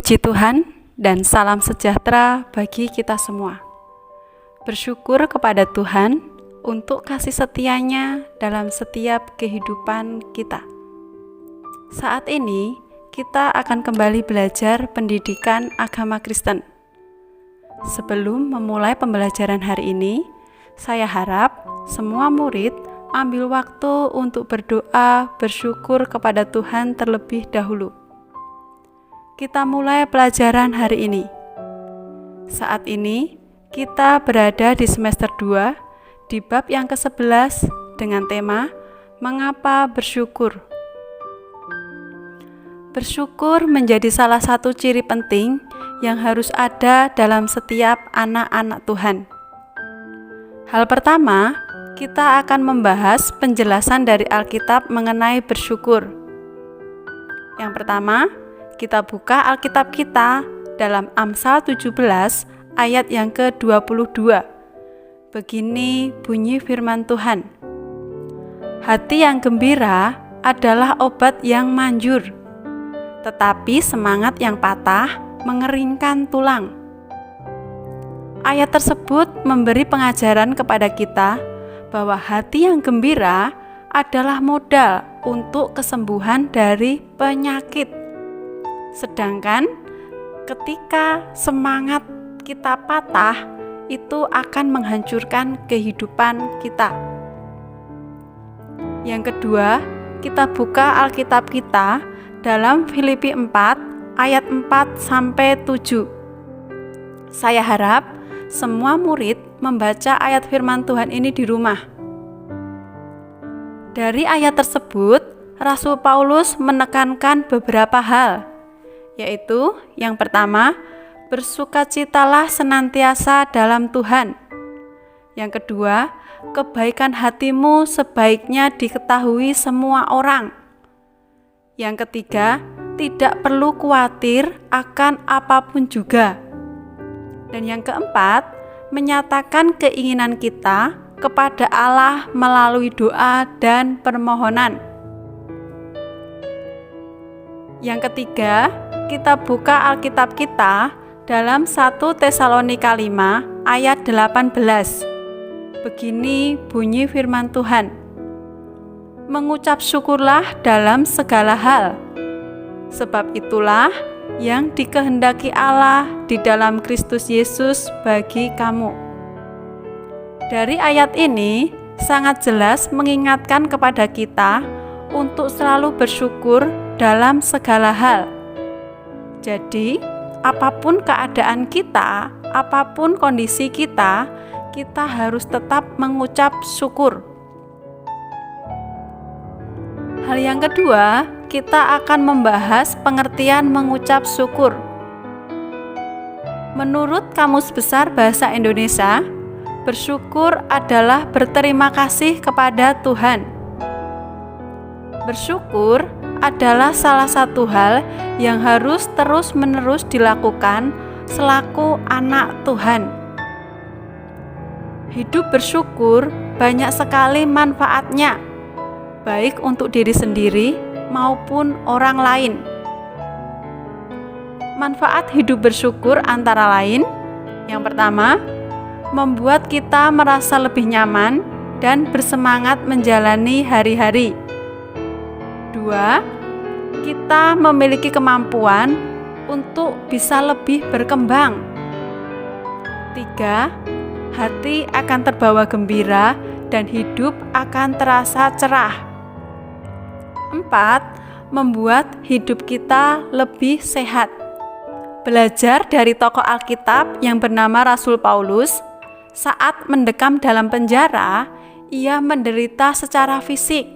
Puji Tuhan dan salam sejahtera bagi kita semua. Bersyukur kepada Tuhan untuk kasih setia-Nya dalam setiap kehidupan kita. Saat ini kita akan kembali belajar pendidikan agama Kristen. Sebelum memulai pembelajaran hari ini, saya harap semua murid ambil waktu untuk berdoa bersyukur kepada Tuhan terlebih dahulu. Kita mulai pelajaran hari ini. Saat ini kita berada di semester 2 di bab yang ke-11 dengan tema Mengapa Bersyukur. Bersyukur menjadi salah satu ciri penting yang harus ada dalam setiap anak-anak Tuhan. Hal pertama, kita akan membahas penjelasan dari Alkitab mengenai bersyukur. Yang pertama, kita buka Alkitab kita dalam Amsal 17 ayat yang ke-22. Begini bunyi firman Tuhan. Hati yang gembira adalah obat yang manjur, tetapi semangat yang patah mengeringkan tulang. Ayat tersebut memberi pengajaran kepada kita bahwa hati yang gembira adalah modal untuk kesembuhan dari penyakit. Sedangkan ketika semangat kita patah, itu akan menghancurkan kehidupan kita. Yang kedua, kita buka Alkitab kita dalam Filipi 4 ayat 4-7. Saya harap semua murid membaca ayat firman Tuhan ini di rumah. Dari ayat tersebut, Rasul Paulus menekankan beberapa hal, yaitu yang pertama, bersukacitalah senantiasa dalam Tuhan. Yang kedua, kebaikan hatimu sebaiknya diketahui semua orang. Yang ketiga, tidak perlu khawatir akan apapun juga. Dan yang keempat, menyatakan keinginan kita kepada Allah melalui doa dan permohonan. Yang ketiga, kita buka Alkitab kita dalam 1 Tesalonika 5 ayat 18. Begini bunyi firman Tuhan. Mengucap syukurlah dalam segala hal, sebab itulah yang dikehendaki Allah di dalam Kristus Yesus bagi kamu. Dari ayat ini sangat jelas mengingatkan kepada kita untuk selalu bersyukur dalam segala hal. Jadi, apapun keadaan kita, apapun kondisi kita, kita harus tetap mengucap syukur. Hal yang kedua, kita akan membahas pengertian mengucap syukur. Menurut Kamus Besar Bahasa Indonesia, bersyukur adalah berterima kasih kepada Tuhan. Bersyukur adalah salah satu hal yang harus terus-menerus dilakukan selaku anak Tuhan. Hidup bersyukur banyak sekali manfaatnya, baik untuk diri sendiri maupun orang lain. Manfaat hidup bersyukur antara lain, yang pertama, membuat kita merasa lebih nyaman dan bersemangat menjalani hari-hari. 2. Kita memiliki kemampuan untuk bisa lebih berkembang. 3. Hati akan terbawa gembira dan hidup akan terasa cerah. 4. Membuat hidup kita lebih sehat. Belajar dari tokoh Alkitab yang bernama Rasul Paulus, saat mendekam dalam penjara, ia menderita secara fisik.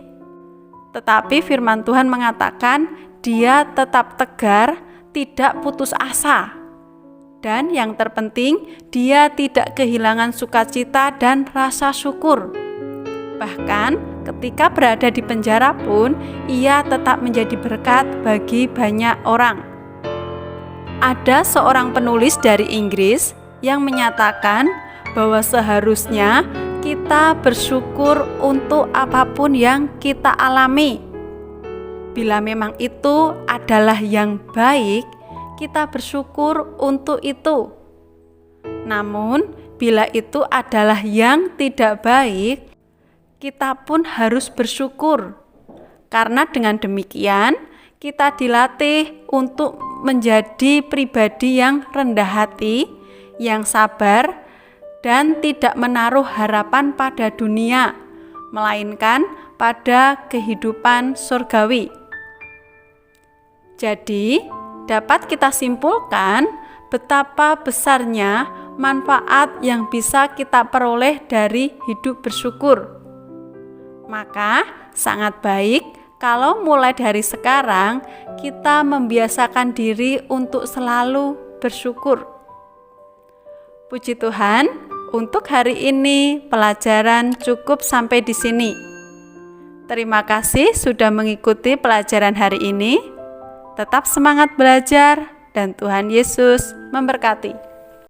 Tetapi firman Tuhan mengatakan dia tetap tegar, tidak putus asa. Dan yang terpenting, dia tidak kehilangan sukacita dan rasa syukur. Bahkan ketika berada di penjara pun, ia tetap menjadi berkat bagi banyak orang. Ada seorang penulis dari Inggris yang menyatakan bahwa seharusnya kita bersyukur untuk apapun yang kita alami. Bila memang itu adalah yang baik, kita bersyukur untuk itu. Namun, bila itu adalah yang tidak baik, kita pun harus bersyukur. Karena dengan demikian, kita dilatih untuk menjadi pribadi yang rendah hati, yang sabar, dan tidak menaruh harapan pada dunia, melainkan pada kehidupan surgawi. Jadi, dapat kita simpulkan betapa besarnya manfaat yang bisa kita peroleh dari hidup bersyukur. Maka, sangat baik kalau mulai dari sekarang kita membiasakan diri untuk selalu bersyukur. Puji Tuhan, untuk hari ini pelajaran cukup sampai di sini. Terima kasih sudah mengikuti pelajaran hari ini. Tetap semangat belajar dan Tuhan Yesus memberkati.